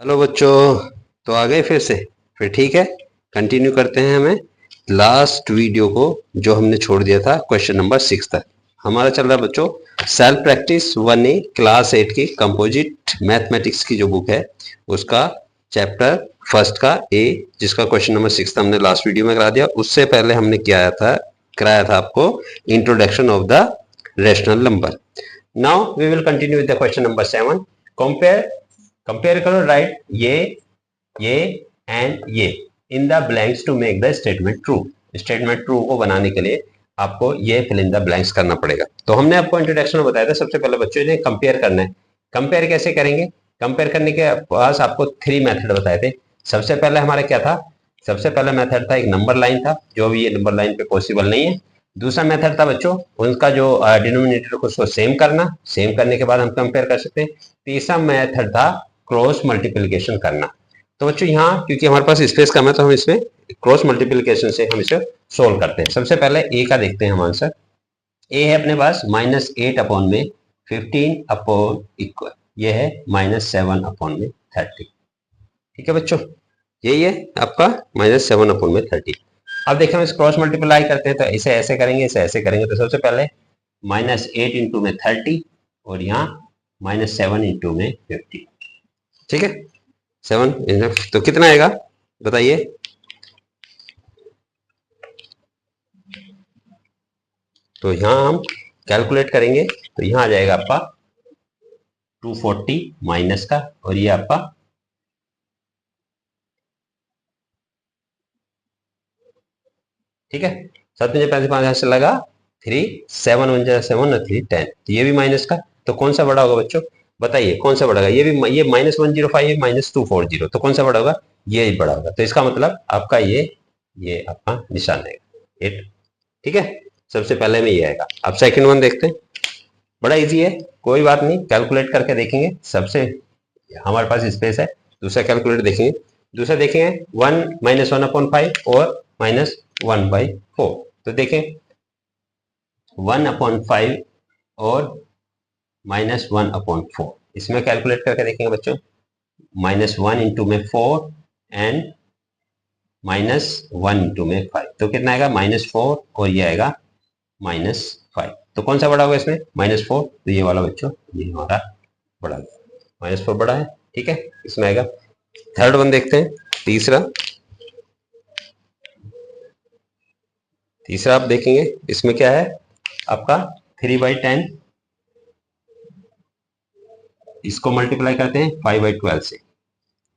Hello बच्चों, तो आ गए फिर ठीक है। कंटिन्यू करते हैं हमें लास्ट वीडियो को, जो हमने छोड़ दिया था क्वेश्चन नंबर 6 तक। हमारा चल रहा है बच्चों सेल्फ प्रैक्टिस 1A क्लास 8 की कंपोजिट मैथमेटिक्स की जो बुक है उसका चैप्टर फर्स्ट का ए, जिसका क्वेश्चन नंबर 6 हमने लास्ट वीडियो में करा दिया। उससे पहले हमने कराया था आपको introduction of the rational number. Now we will continue with the question number 7। Compare करो, राइट ये एंड ये in the blanks to make the statement true. Statement true को बनाने के लिए आपको ये फिल इन द ब्लैंक्स करना पड़ेगा। तो हमने आपको इंट्रोडक्शन में बताया था सबसे पहले बच्चों ने कंपेयर करना है। कंपेयर कैसे करेंगे? कंपेयर करने के पास आपको 3 मेथड बताए थे। सबसे पहले हमारा क्या था? सबसे पहला मेथड था एक नंबर लाइन था, जो भी ये नंबर लाइन पे पॉसिबल नहीं है। दूसरा मेथड था बच्चों उनका जो डिनोमिनेटर को उसको सेम करना, सेम करने के बाद हम कंपेयर कर सकते हैं। तीसरा मेथड था क्रॉस मल्टीप्लिकेशन करना। तो बच्चों यहाँ क्योंकि हमारे पास स्पेस कम है तो हम इसमें क्रॉस मल्टीप्लिकेशन से हम इसे सोल्व करते हैं। सबसे पहले ए का देखते हैं हम आंसर। ए है अपने पास -8 अपॉन में 15 अपॉन इक्वल, ये है -7 अपॉन में 30। ठीक है बच्चों, यही है आपका -7 अपॉन में 30। अब देखिए हम इस क्रॉस मल्टीप्लाई करते हैं तो इसे ऐसे करेंगे, इसे ऐसे करेंगे। तो सबसे पहले -8 इंटू में 30 और यहाँ -7 इंटू में 50। ठीक है, 7 तो कितना आएगा बताइए? तो यहाँ हम कैलकुलेट करेंगे तो यहाँ आ जाएगा आपका 240 माइनस का, और ये आपका ठीक है 7 5 5 से लगा 3 7 1 7 और 3 10। तो ये भी माइनस का, तो कौन सा बड़ा होगा बच्चों? बताइए कौन सा बड़ा होगा? ये भी ये -105 -240, तो कौन सा बड़ा होगा? ये बड़ा होगा। तो इसका मतलब आपका ये आपका निशान है 8। ठीक है, सबसे पहले में ये आएगा। अब सेकंड वन देखते हैं, बड़ा इजी है, कोई बात नहीं, कैलकुलेट करके देखेंगे। सबसे हमारे पास स्पेस है, दूसरा कैलकुलेट देखेंगे। दूसरा देखेंगे 1 -1/5 और -1/4। तो देखें 1/5 और -1/4, इसमें कैलकुलेट करके देखेंगे बच्चों। -1 इंटू में 4 एंड -1 इंटू में 5, तो कितना आएगा? -4 और ये आएगा -5। तो कौन सा बड़ा होगा इसमें? -4, तो ये वाला बच्चों ये हमारा बड़ा -4 बड़ा है। ठीक है, इसमें आएगा। थर्ड वन देखते हैं, तीसरा आप देखेंगे इसमें क्या है आपका 3/10, इसको मल्टीप्लाई करते हैं 5/12 से,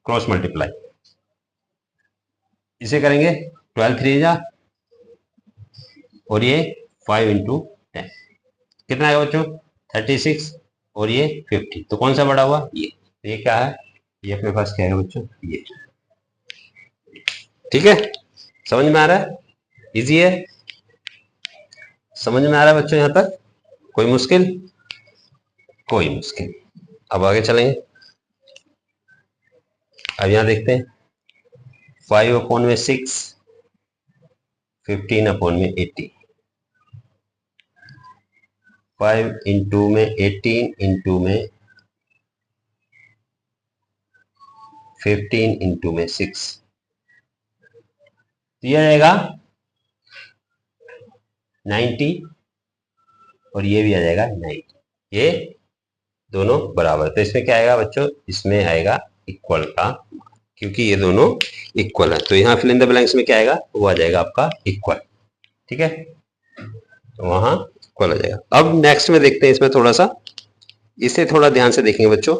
क्रॉस मल्टीप्लाई इसे करेंगे 12 3 जा, और ये 5 इंटू 10 कितना आएगा बच्चों? 36 और ये 50। तो कौन सा बड़ा हुआ? ये क्या है? ये अपने पास क्या है बच्चों? ये। ठीक है, समझ में आ रहा है? इजी है, समझ में आ रहा है बच्चों यहाँ तक? कोई मुश्किल? कोई मुश्किल। अब आगे चलेंगे। अब यहाँ देखते हैं 5/6, 15/80, 5 इंटू में 18 इंटू में 15 इंटू में 6, तो ये रहेगा 90 और ये भी आ जाएगा 90। ये दोनों बराबर, तो इसमें क्या आएगा बच्चों? इसमें आएगा इक्वल का, क्योंकि ये दोनों इक्वल है। तो यहाँ फिल इन द ब्लैंक्स में क्या आएगा? वो आ जाएगा आपका इक्वल। ठीक है, तो वहां इक्वल आ जाएगा। अब नेक्स्ट में देखते हैं, इसमें थोड़ा सा इसे थोड़ा ध्यान से देखेंगे बच्चों।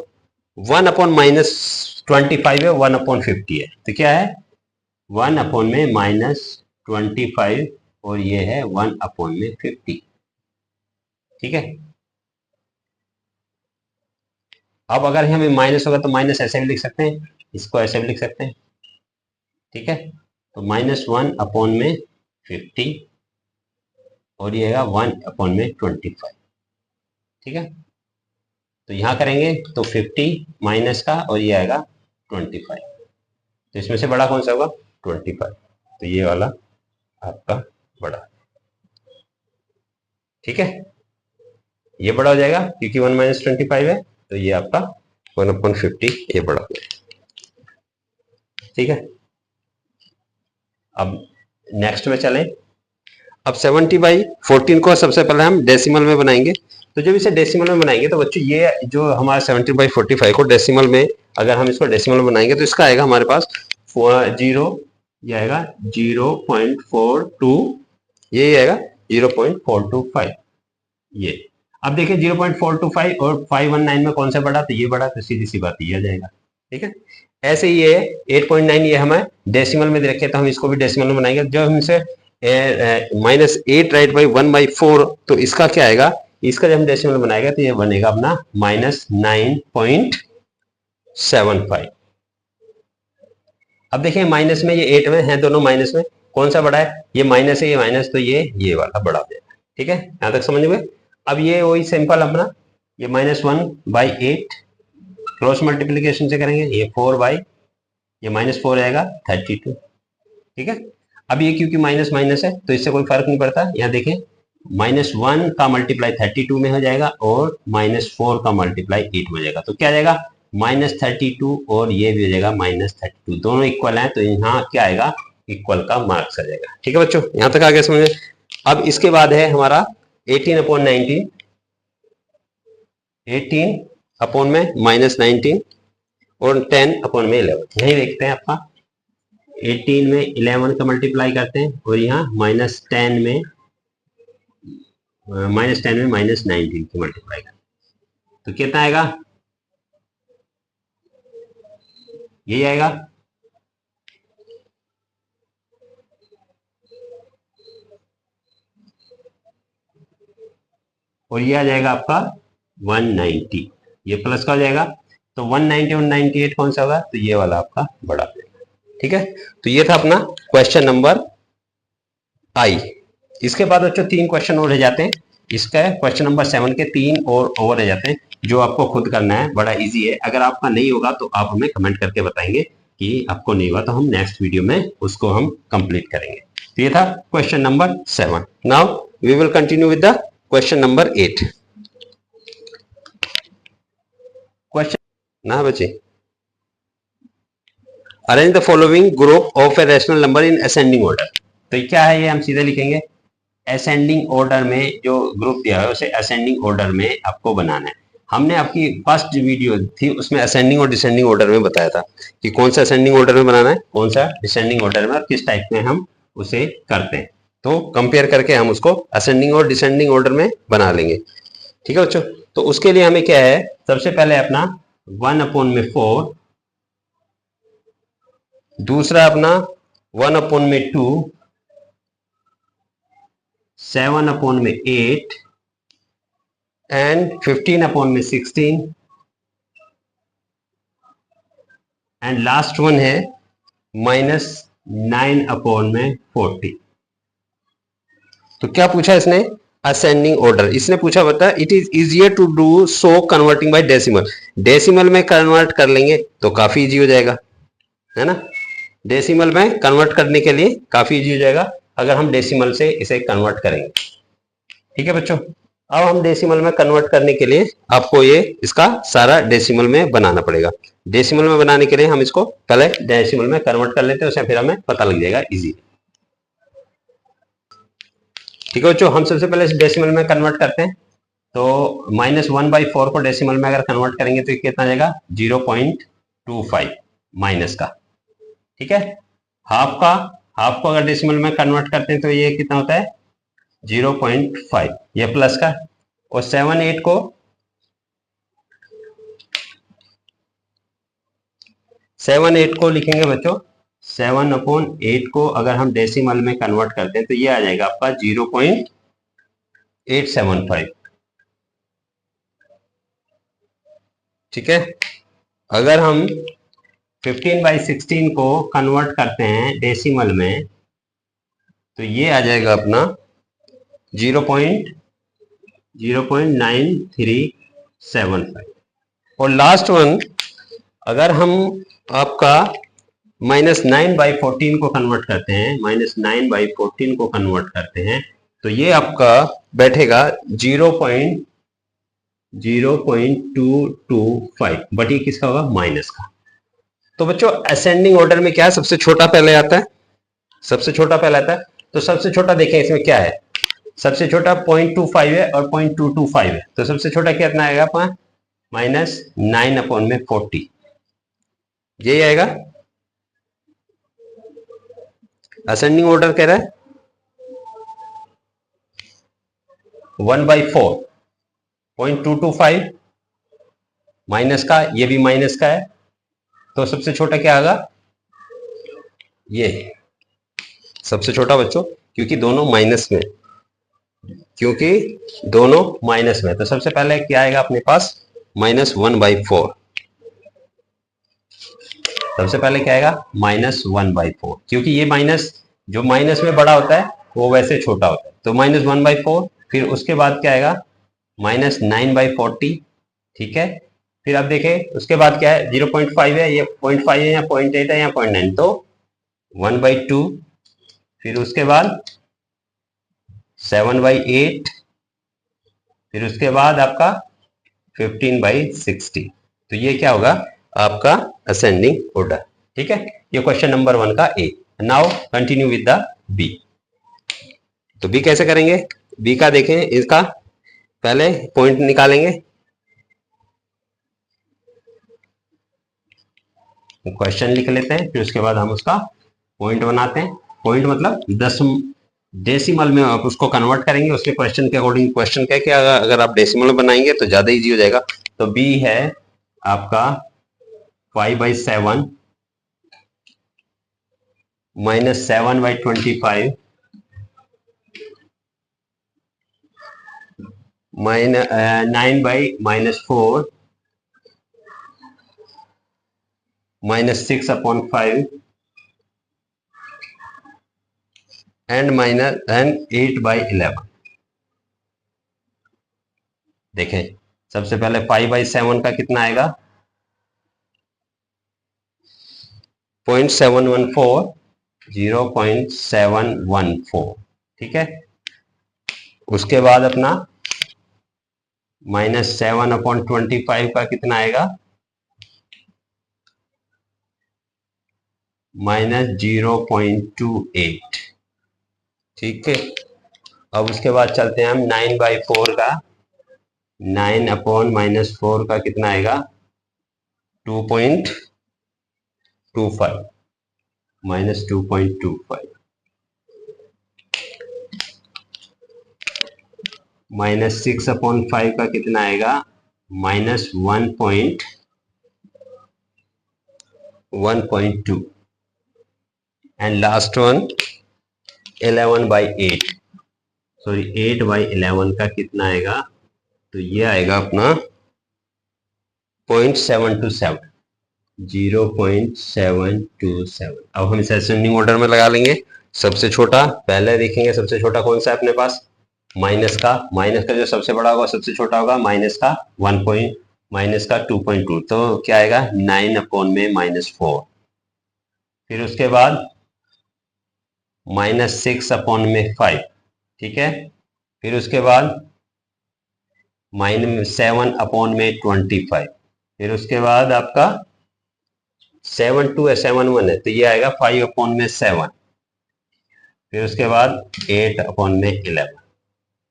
1/-25 है, 1/50 है, तो क्या है? 1 में -25 और ये है 1/50। ठीक है, अब अगर हमें माइनस होगा तो माइनस ऐसे भी लिख सकते हैं, इसको ऐसे भी लिख सकते हैं। ठीक है, तो -1/50 और ये है 1/25। ठीक है, तो यहां करेंगे तो 50 माइनस का और ये आएगा 25, तो इसमें से बड़ा कौन सा होगा? 25, तो ये वाला आपका बड़ा। ठीक है, ये बड़ा हो जाएगा क्योंकि 1 - 25 है, तो ये आपका 1/50 ये बड़ा हो जाएगा। ठीक है, अब नेक्स्ट में चलें। अब 70/14 को सबसे पहले हम डेसिमल में बनाएंगे। तो जब इसे डेसिमल में बनाएंगे तो बच्चों ये जो हमारा 70/45 को डेसिमल में, अगर हम इसको डेसिमल में बनाएंगे तो इसका आएगा हमारे पास 0, ये आएगा 0.42, ये आएगा 0.425। ये अब देखिए 0.425 और 519 में कौन सा बड़ा, तो ये बड़ा, तो सीधी सी बात ये आ जाएगा। ठीक है, ऐसे ही ये 8.9 ये हमें डेसिमल में रखे, तो हम इसको भी डेसिमल में बनाएंगे। जब हमसे -8 राइट बाई 1/4, तो इसका क्या आएगा, इसका जब हम डेसिमल में बनाएगा तो ये बनेगा अपना -9.75। अब देखिए माइनस में ये 8 में है, दोनों माइनस में, कौन सा बड़ा है, ये माइनस है, ये माइनस, तो ये वाला बड़ा हो जाएगा। ठीक है, यहां तक समझ गए। अब ये वही सिंपल अपना, ये -1/8 क्रॉस मल्टीप्लीकेशन से करेंगे, ये 4 ये -4 आएगा 32। ठीक है, अब ये क्योंकि माइनस माइनस है तो इससे कोई फर्क नहीं पड़ता। यहाँ देखें -1 का मल्टीप्लाई 32 में हो जाएगा और -4 का मल्टीप्लाई 8 में हो जाएगा, तो क्या आ जाएगा -32, और ये भी हो जाएगा -32, दोनों इक्वल हैं, तो यहाँ क्या आएगा, इक्वल का मार्क्स आ जाएगा। ठीक है बच्चों, यहां तक आगे समझे। अब इसके बाद है हमारा 18/19, 18 में -19 और 10/11। यही देखते हैं आपका 18 में 11 का मल्टीप्लाई करते हैं, और यहाँ -10 में -19 की मल्टीप्लाई करते हैं, तो कितना आएगा, यही आएगा। और ये आ जाएगा आपका 190, ये प्लस का हो जाएगा, तो 190 और 98 कौन सा होगा, तो ये वाला आपका बड़ा हो जाएगा। ठीक है, तो ये था अपना क्वेश्चन नंबर आई। इसके बाद बच्चों 3 क्वेश्चन और रह जाते हैं। इसका क्वेश्चन नंबर 7 के 3 और रह जाते हैं, जो आपको खुद करना है, बड़ा इजी है। अगर आपका नहीं होगा तो आप हमें कमेंट करके बताएंगे कि आपको नहीं हुआ, तो हम नेक्स्ट वीडियो में उसको हम कंप्लीट करेंगे। तो ये था question number 7। Now we will continue with the question number 8। Question ना बच्चे, arrange the following group of a rational number in ascending order. तो क्या है, ये हम सीधे लिखेंगे, असेंडिंग ऑर्डर में जो ग्रुप दिया है उसे असेंडिंग ऑर्डर में आपको बनाना है। हमने आपकी फर्स्ट वीडियो थी उसमें असेंडिंग और डिसेंडिंग ऑर्डर में बताया था कि कौन सा असेंडिंग ऑर्डर में बनाना है, कौन सा डिसेंडिंग ऑर्डर में, और किस टाइप में हम उसे करते हैं। तो कंपेयर करके हम उसको असेंडिंग और डिसेंडिंग ऑर्डर में बना लेंगे। ठीक है बच्चों, तो उसके लिए हमें क्या है, सबसे पहले अपना 1/4, दूसरा अपना 1/2, 7/8 एंड 15/16 एंड लास्ट वन है -9/40। तो क्या पूछा इसने, असेंडिंग ऑर्डर। इसने पूछा बता it is easier to do so converting by decimal. Decimal में कन्वर्ट कर लेंगे तो काफी इजी हो जाएगा, है ना। डेसिमल में कन्वर्ट करने के लिए काफी इजी हो जाएगा अगर हम डेसिमल से इसे कन्वर्ट करेंगे। ठीक है बच्चों, अब हम डेसिमल में कन्वर्ट करने के लिए आपको ये इसका सारा डेसिमल में बनाना पड़ेगा। डेसिमल में बनाने के लिए हम इसको पहले डेसिमल में कन्वर्ट कर लेते हैं, उससे फिर हमें पता लग जाएगा इजी। ठीक है बच्चों, हम सबसे पहले इस डेसिमल में कन्वर्ट करते हैं। तो -1/4 को डेसिमल में अगर कन्वर्ट करेंगे तो कितना जाएगा, 0.25 माइनस का। ठीक है, हाफ को अगर डेसिमल में कन्वर्ट करते हैं तो ये कितना होता है 0.5, ये प्लस का। और 7/8 को लिखेंगे बच्चों, 7/8 को अगर हम डेसिमल में कन्वर्ट करते हैं तो ये आ जाएगा आपका 0.875। ठीक है, अगर हम 15/16 को कन्वर्ट करते हैं डेसिमल में तो ये आ जाएगा अपना 0.9375। और लास्ट वन अगर हम आपका -9/14 को कन्वर्ट करते हैं, -9/14 को कन्वर्ट करते हैं तो ये आपका बैठेगा 0.0225, बट ये किसका होगा, माइनस का। तो बच्चों असेंडिंग ऑर्डर में क्या है, सबसे छोटा पहले आता है, सबसे छोटा पहले आता है। तो सबसे छोटा देखें इसमें क्या है, सबसे छोटा 0.25 है और 0.225 है, तो सबसे छोटा कितना आएगा अपना -9/40, यही आएगा। असेंडिंग ऑर्डर कह रहा है 1/4, 0.225 माइनस का, ये भी माइनस का है, तो सबसे छोटा क्या आएगा, ये सबसे छोटा बच्चों, क्योंकि दोनों माइनस में, क्योंकि दोनों माइनस में, तो सबसे पहले क्या आएगा अपने पास -1/4, सबसे पहले क्या आएगा -1/4, क्योंकि ये माइनस, जो माइनस में बड़ा होता है वो वैसे छोटा होता है, तो -1/4। फिर उसके बाद क्या आएगा -9/40, ठीक है। फिर आप देखें उसके बाद क्या है, 0.5 है, ये 0.5 है या 0.8 है या 0.9, तो 1/2। फिर उसके बाद 7/8, फिर उसके बाद आपका 15/60, तो ये क्या होगा आपका असेंडिंग ऑर्डर, ठीक है। ये क्वेश्चन नंबर 1 का A. Now continue with the B. तो बी कैसे करेंगे, बी का देखें, इसका पहले पॉइंट निकालेंगे, क्वेश्चन लिख लेते हैं, फिर उसके बाद हम उसका पॉइंट बनाते हैं। पॉइंट मतलब डेसिमल में आप उसको कन्वर्ट करेंगे, उसके क्वेश्चन के अकॉर्डिंग क्वेश्चन क्या क्या, अगर आप डेसिमल में बनाएंगे तो ज्यादा इजी हो जाएगा। तो बी है आपका 5/7 -7/25 9/-4 -6/5 एंड 8/11। देखें सबसे पहले 5/7 का कितना आएगा 0.714, 0.714, ठीक है। उसके बाद अपना -7/25 का कितना आएगा -0.28, ठीक है। अब उसके बाद चलते हैं हम 9/4 का, 9/-4 का कितना आएगा 2.25, -2.25, -6/5 का कितना आएगा -1.2, एंड लास्ट वन 11/8, सॉरी 8/11 का कितना आएगा, तो ये आएगा अपना 0.727, 0.727। अब हम इसे असेंडिंग ऑर्डर में लगा लेंगे। सबसे छोटा पहले देखेंगे, सबसे छोटा कौन सा है अपने पास, माइनस का, माइनस का जो सबसे बड़ा होगा सबसे छोटा होगा, माइनस का 2.2, तो क्या आएगा 9/-4। फिर उसके बाद -6/5, ठीक है। फिर उसके बाद -7/25, फिर उसके बाद आपका 7/2 है, 7/1 है, तो ये आएगा 5/7, फिर उसके बाद 8/11,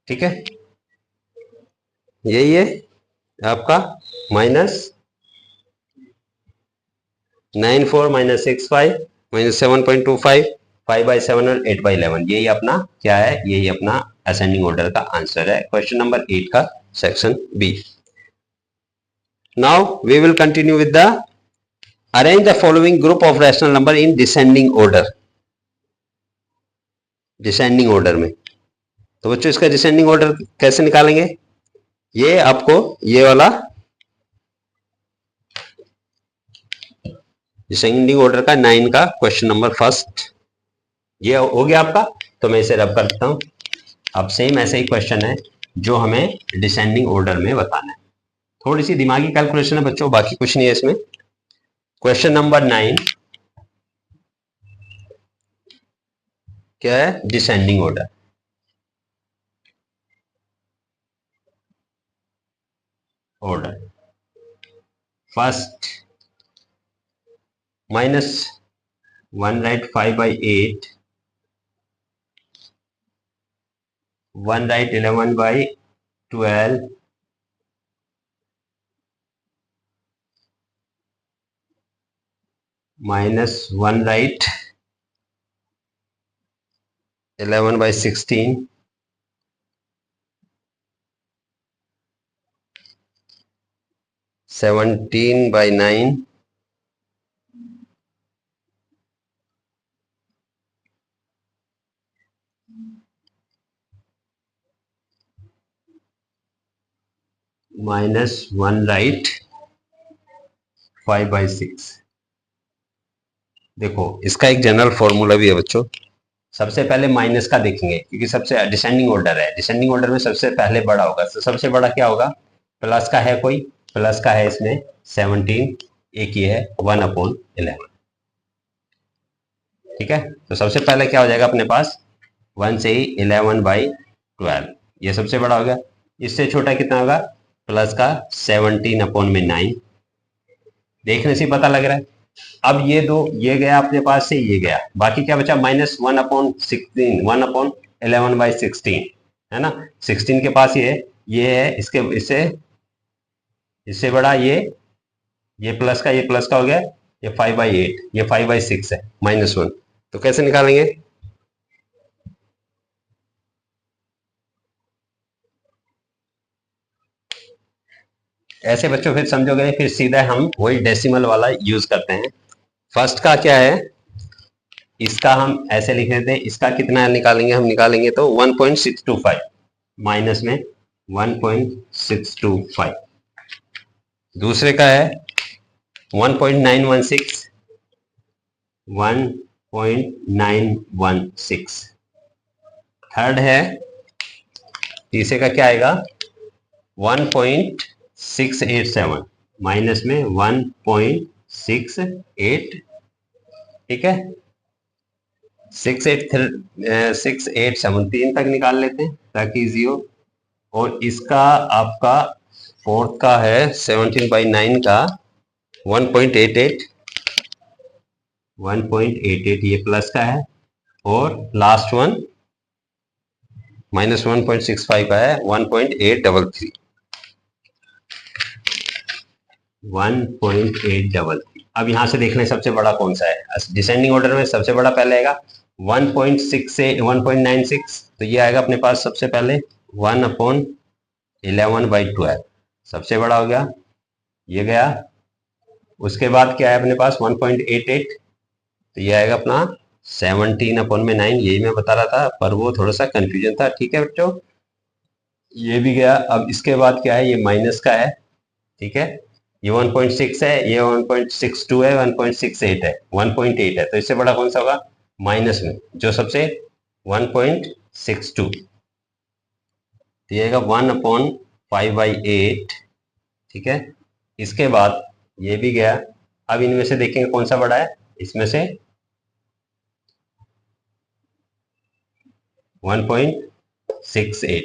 ठीक है। यही है आपका -9/4 -6/5 -7.25, 5/7 और 8/11, यही अपना क्या है, यही अपना असेंडिंग ऑर्डर का आंसर है, क्वेश्चन नंबर 8 का section B. Now we will continue with the arrange the following group of rational number in descending order. Descending order में, तो बच्चों इसका डिसेंडिंग ऑर्डर कैसे निकालेंगे, ये आपको ये वाला डिसेंडिंग ऑर्डर का 9 का क्वेश्चन नंबर फर्स्ट ये हो गया आपका। तो मैं इसे रब कर देता हूं। अब सेम ऐसे ही क्वेश्चन है जो हमें डिसेंडिंग ऑर्डर में बताना है। थोड़ी सी दिमागी कैलकुलेशन है बच्चों, बाकी कुछ नहीं है इसमें। क्वेश्चन नंबर 9 क्या है, descending order. Order first minus 1 right 5/8, 1 right 11/12, minus 1 right 11/16, (17/9), minus 1 right 5/6। देखो इसका एक जनरल फॉर्मूला भी है बच्चों। सबसे पहले माइनस का देखेंगे क्योंकि सबसे डिसेंडिंग ऑर्डर है, डिसेंडिंग ऑर्डर में सबसे पहले बड़ा होगा, तो सबसे बड़ा क्या होगा? प्लस का है कोई, प्लस का है इसमें 17, एक ही है 1/11। ठीक है, तो सबसे पहले क्या हो जाएगा अपने पास 1 से ही 11/12, ये सबसे बड़ा होगा। इससे छोटा कितना होगा? प्लस का 17/9, देखने से पता लग रहा है। अब ये दो, ये गया अपने पास से, ये गया, बाकी क्या बचा? -1/16, 1/11/16 है ना। 16 के पास ये है, इसके इससे बड़ा ये प्लस का हो गया, ये 5/8, ये 5/6 है, -1। तो कैसे निकालेंगे? ऐसे बच्चों फिर समझोगे, फिर सीधा हम वही डेसिमल वाला यूज करते हैं। फर्स्ट का क्या है, इसका हम ऐसे लिख देते हैं, इसका कितना निकालेंगे? हम निकालेंगे तो 1.625, माइनस में 1.625। दूसरे का है 1.916, 1.916। थर्ड है, तीसरे का क्या आएगा? 1.687, माइनस में 1.68। ठीक है, 687, 3 तक निकाल लेते हैं ताकि इजी हो। और इसका आपका फोर्थ का है 17/9 का 1.88, 1.88, ये प्लस का है। और लास्ट वन -1.65 का है 1.833, 1.833। अब यहां से देख लें सबसे बड़ा कौन सा है। डिसेंडिंग ऑर्डर में सबसे बड़ा पहले आएगा 1.6 से 1.96, तो ये आएगा अपने पास सबसे पहले 1/11/12, सबसे बड़ा हो गया, ये गया। उसके बाद क्या है अपने पास 1.88, तो ये आएगा अपना 17/9, यही मैं बता रहा था, पर वो थोड़ा सा कंफ्यूजन था। ठीक है बच्चों, ये भी गया। अब इसके बाद क्या है, ये माइनस का है। ठीक है, ये 1.6 है, ये 1.62 है, 1.68 है, 1.8 है, तो इससे बड़ा कौन सा होगा? माइनस में जो सबसे 1.62, तो ये आएगा 1/5/8। ठीक है, इसके बाद ये भी गया। अब इनमें से देखेंगे कौन सा बड़ा है, इसमें से 1.68,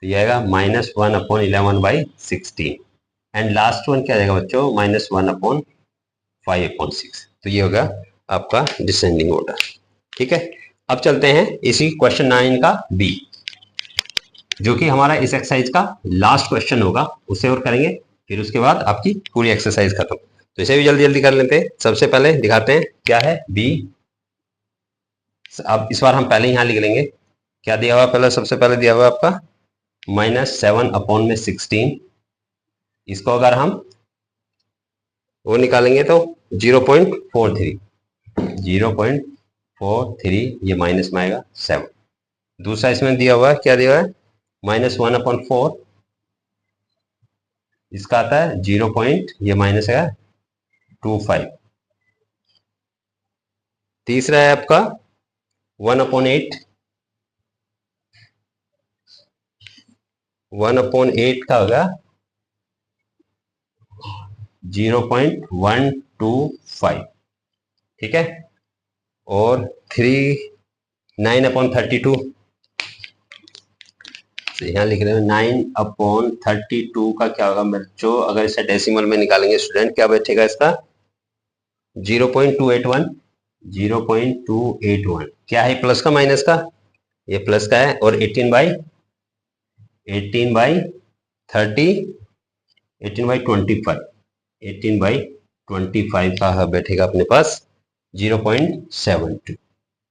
तो ये आएगा -1/11/16। एंड लास्ट वन क्या आएगा बच्चों? -1/5/6। तो ये होगा आपका डिसेंडिंग ऑर्डर। ठीक है, अब चलते हैं इसी क्वेश्चन 9 का बी, जो कि हमारा इस एक्सरसाइज का लास्ट क्वेश्चन होगा, उसे और करेंगे, फिर उसके बाद आपकी पूरी एक्सरसाइज खत्म। तो इसे भी जल्दी जल्दी कर लेते हैं। सबसे पहले दिखाते हैं क्या है बी। अब इस बार हम पहले यहां लिख लेंगे क्या दिया हुआ। पहले सबसे पहले दिया हुआ आपका -7/16। इसको अगर हम वो निकालेंगे तो 0.43, 0.43, ये माइनस में आएगा 7। दूसरा इसमें दिया हुआ है, क्या दिया हुआ है? -1/4, इसका आता है 0. ये माइनस है 25। तीसरा है आपका 1/8, 1/8 का होगा 0.125। ठीक है, और 9/32, यहाँ लिख रहे हैं 9/32 का क्या होगा बच्चों? अगर इसे डेसिमल में निकालेंगे स्टूडेंट, क्या बैठेगा इसका? 0.281 0.281 क्या है, प्लस का माइनस का, ये प्लस का है, और 18 बाई 30 18 बाई 25 18 बाई 25 का बैठेगा अपने पास 0.72।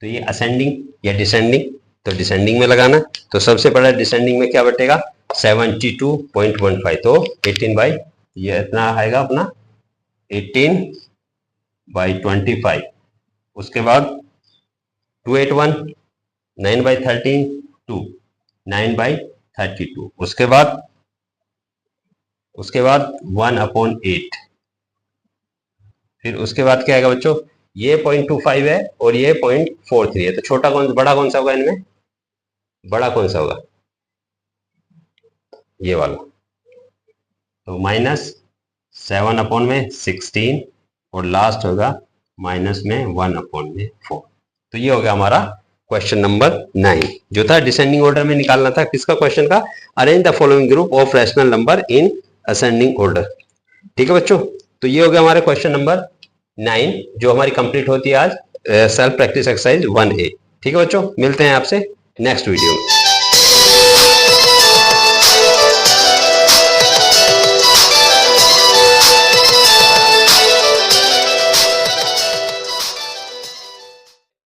तो ये असेंडिंग या डिसेंडिंग, तो डिसेंडिंग में लगाना, तो सबसे बड़ा डिसेंडिंग में क्या बैठेगा 72.15, तो 18 बाई ये इतना आएगा अपना 18 बाई 25, उसके बाद 281 9 बाई 13 2 9 बाई 32, उसके बाद 1/8, फिर उसके बाद क्या आएगा बच्चों, ये 0.25 है और ये 0.43 है, तो छोटा बड़ा कौन सा होगा इनमें, बड़ा कौन सा होगा, ये वाला, तो -7/16 और लास्ट होगा -1/4। तो ये हो गया हमारा क्वेश्चन नंबर 9, जो था डिसेंडिंग ऑर्डर में निकालना था किसका क्वेश्चन का, arrange the following group of rational number in ascending order. ठीक है बच्चों, तो ये हो गया हमारे क्वेश्चन नंबर 9 जो हमारी कंप्लीट होती है आज सेल्फ प्रैक्टिस एक्सरसाइज 1A। ठीक है बच्चों, मिलते हैं आपसे नेक्स्ट वीडियो में।